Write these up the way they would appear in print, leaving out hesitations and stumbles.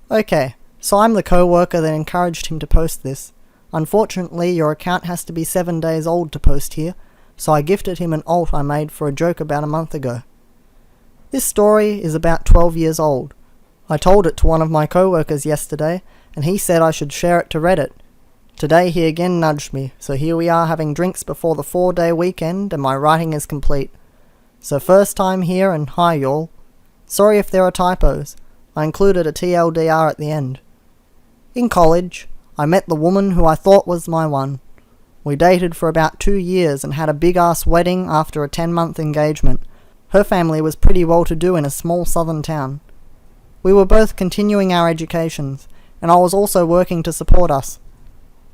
Okay, so I'm the co-worker that encouraged him to post this. Unfortunately, your account has to be 7 days old to post here, so I gifted him an alt I made for a joke about a month ago. This story is about 12 years old. I told it to one of my co-workers yesterday, and he said I should share it to Reddit. Today he again nudged me, so here we are having drinks before the 4-day weekend and my writing is complete. So first time here and hi y'all. Sorry if there are typos. I included a TLDR at the end. In college, I met the woman who I thought was my one. We dated for about 2 years and had a big-ass wedding after a 10-month engagement. Her family was pretty well-to-do in a small southern town. We were both continuing our educations, and I was also working to support us.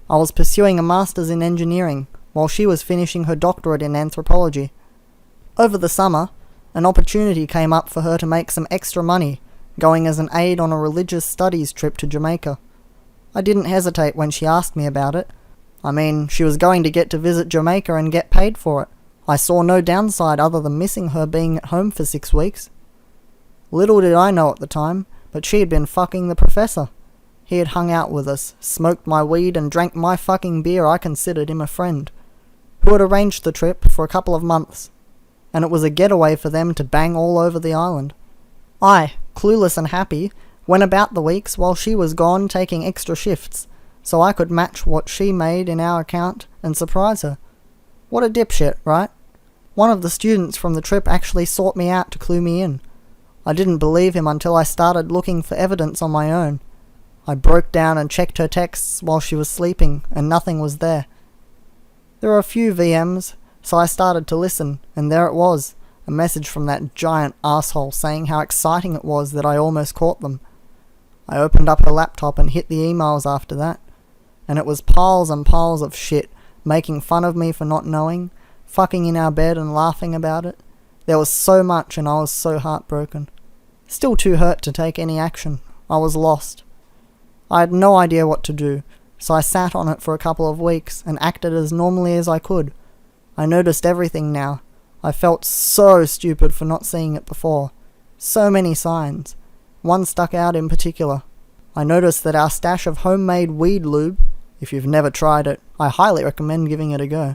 I was pursuing a master's in engineering, while she was finishing her doctorate in anthropology. Over the summer, an opportunity came up for her to make some extra money, going as an aide on a religious studies trip to Jamaica. I didn't hesitate when she asked me about it. I mean, she was going to get to visit Jamaica and get paid for it. I saw no downside other than missing her being at home for 6 weeks. Little did I know at the time, but she had been fucking the professor. He had hung out with us, smoked my weed and drank my fucking beer. I considered him a friend, who had arranged the trip for a couple of months, and it was a getaway for them to bang all over the island. I, clueless and happy, went about the weeks while she was gone taking extra shifts, so I could match what she made in our account and surprise her. What a dipshit, right? One of the students from the trip actually sought me out to clue me in. I didn't believe him until I started looking for evidence on my own. I broke down and checked her texts while she was sleeping, and nothing was there. There were a few VMs, so I started to listen, and there it was, a message from that giant asshole saying how exciting it was that I almost caught them. I opened up her laptop and hit the emails after that, and it was piles and piles of shit, making fun of me for not knowing, fucking in our bed and laughing about it. There was so much and I was so heartbroken. Still too hurt to take any action. I was lost. I had no idea what to do, so I sat on it for a couple of weeks and acted as normally as I could. I noticed everything now. I felt so stupid for not seeing it before. So many signs. One stuck out in particular. I noticed that our stash of homemade weed lube, if you've never tried it, I highly recommend giving it a go,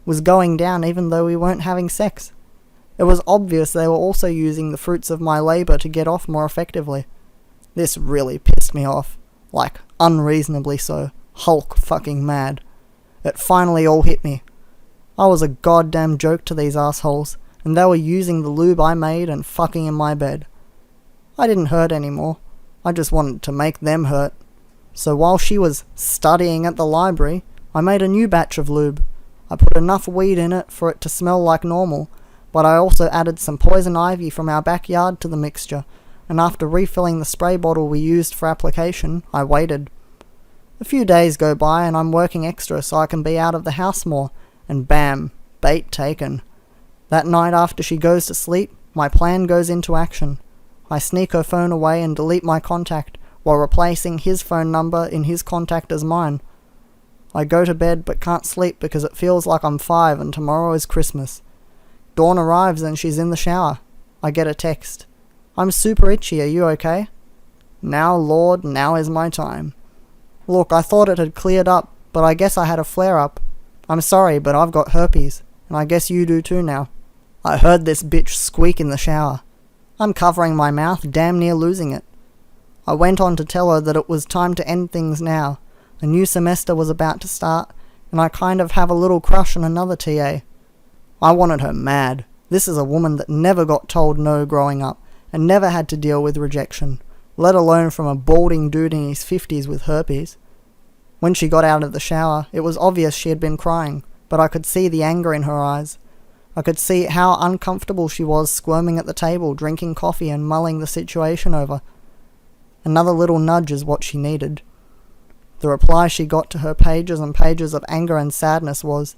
was going down even though we weren't having sex. It was obvious they were also using the fruits of my labour to get off more effectively. This really pissed me off. Like, unreasonably so. Hulk fucking mad. It finally all hit me. I was a goddamn joke to these assholes, and they were using the lube I made and fucking in my bed. I didn't hurt anymore. I just wanted to make them hurt. So while she was studying at the library, I made a new batch of lube. I put enough weed in it for it to smell like normal, but I also added some poison ivy from our backyard to the mixture, and after refilling the spray bottle we used for application, I waited. A few days go by and I'm working extra so I can be out of the house more, and bam, bait taken. That night after she goes to sleep, my plan goes into action. I sneak her phone away and delete my contact, while replacing his phone number in his contact as mine. I go to bed but can't sleep because it feels like I'm 5 and tomorrow is Christmas. Dawn arrives and she's in the shower. I get a text. I'm super itchy, are you okay? Now, Lord, now is my time. Look, I thought it had cleared up, but I guess I had a flare-up. I'm sorry, but I've got herpes, and I guess you do too now. I heard this bitch squeak in the shower. I'm covering my mouth, damn near losing it. I went on to tell her that it was time to end things now. A new semester was about to start, and I kind of have a little crush on another TA. I wanted her mad. This is a woman that never got told no growing up, and never had to deal with rejection, let alone from a balding dude in his 50s with herpes. When she got out of the shower, it was obvious she had been crying, but I could see the anger in her eyes. I could see how uncomfortable she was squirming at the table, drinking coffee and mulling the situation over. Another little nudge is what she needed. The reply she got to her pages and pages of anger and sadness was,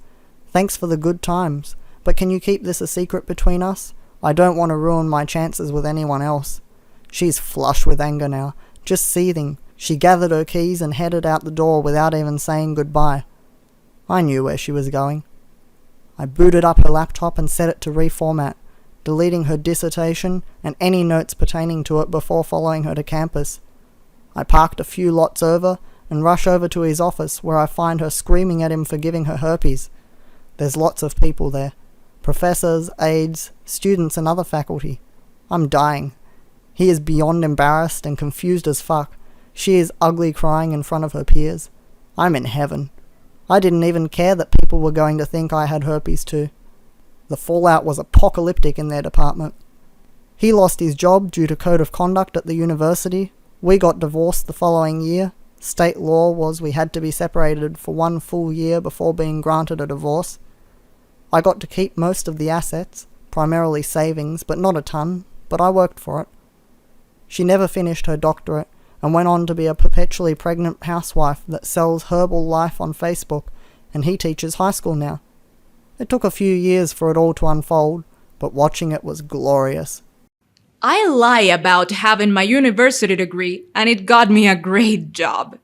"Thanks for the good times, but can you keep this a secret between us? I don't want to ruin my chances with anyone else." She's flush with anger now, just seething. She gathered her keys and headed out the door without even saying goodbye. I knew where she was going. I booted up her laptop and set it to reformat, deleting her dissertation and any notes pertaining to it before following her to campus. I parked a few lots over and rush over to his office where I find her screaming at him for giving her herpes. There's lots of people there. Professors, aides, students and other faculty. I'm dying. He is beyond embarrassed and confused as fuck. She is ugly crying in front of her peers. I'm in heaven. I didn't even care that people were going to think I had herpes too. The fallout was apocalyptic in their department. He lost his job due to code of conduct at the university. We got divorced the following year. State law was we had to be separated for 1 full year before being granted a divorce. I got to keep most of the assets, primarily savings, but not a ton, but I worked for it. She never finished her doctorate and went on to be a perpetually pregnant housewife that sells herbal life on Facebook, and he teaches high school now. It took a few years for it all to unfold, but watching it was glorious. I lie about having my university degree, and it got me a great job.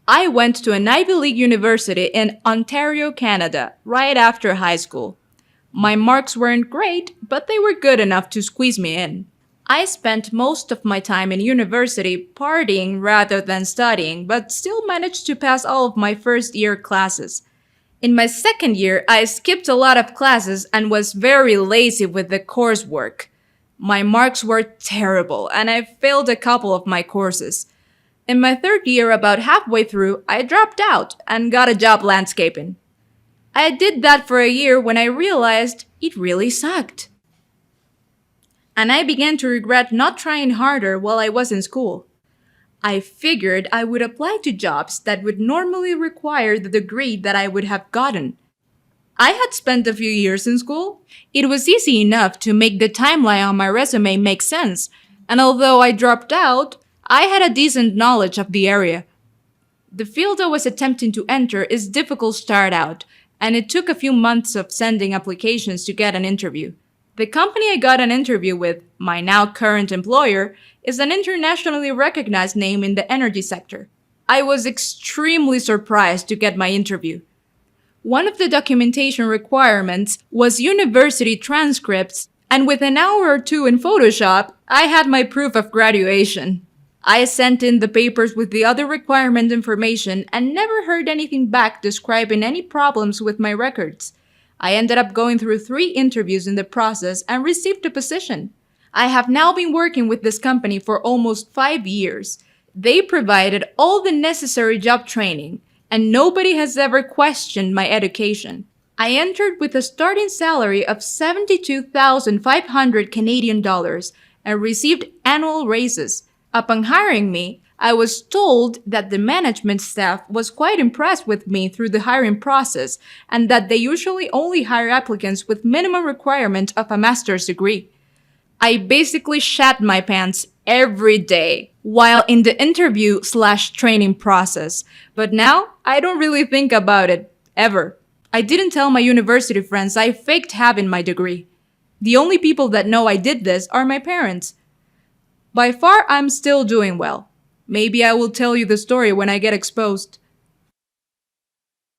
I went to an Ivy League university in Ontario, Canada, right after high school. My marks weren't great, but they were good enough to squeeze me in. I spent most of my time in university partying rather than studying, but still managed to pass all of my first year classes. In my second year, I skipped a lot of classes and was very lazy with the coursework. My marks were terrible, and I failed a couple of my courses. In my third year, about halfway through, I dropped out and got a job landscaping. I did that for a year when I realized it really sucked. And I began to regret not trying harder while I was in school. I figured I would apply to jobs that would normally require the degree that I would have gotten. I had spent a few years in school. It was easy enough to make the timeline on my resume make sense, and although I dropped out, I had a decent knowledge of the area. The field I was attempting to enter is difficult to start out, and it took a few months of sending applications to get an interview. The company I got an interview with, my now current employer, is an internationally recognized name in the energy sector. I was extremely surprised to get my interview. One of the documentation requirements was university transcripts, and with an hour or two in Photoshop, I had my proof of graduation. I sent in the papers with the other requirement information and never heard anything back describing any problems with my records. I ended up going through 3 interviews in the process and received a position. I have now been working with this company for almost 5 years. They provided all the necessary job training, and nobody has ever questioned my education. I entered with a starting salary of 72,500 Canadian dollars and received annual raises. Upon hiring me, I was told that the management staff was quite impressed with me through the hiring process and that they usually only hire applicants with minimum requirement of a master's degree. I basically shat my pants every day while in the interview/training process, but now I don't really think about it, ever. I didn't tell my university friends I faked having my degree. The only people that know I did this are my parents. By far, I'm still doing well. Maybe I will tell you the story when I get exposed.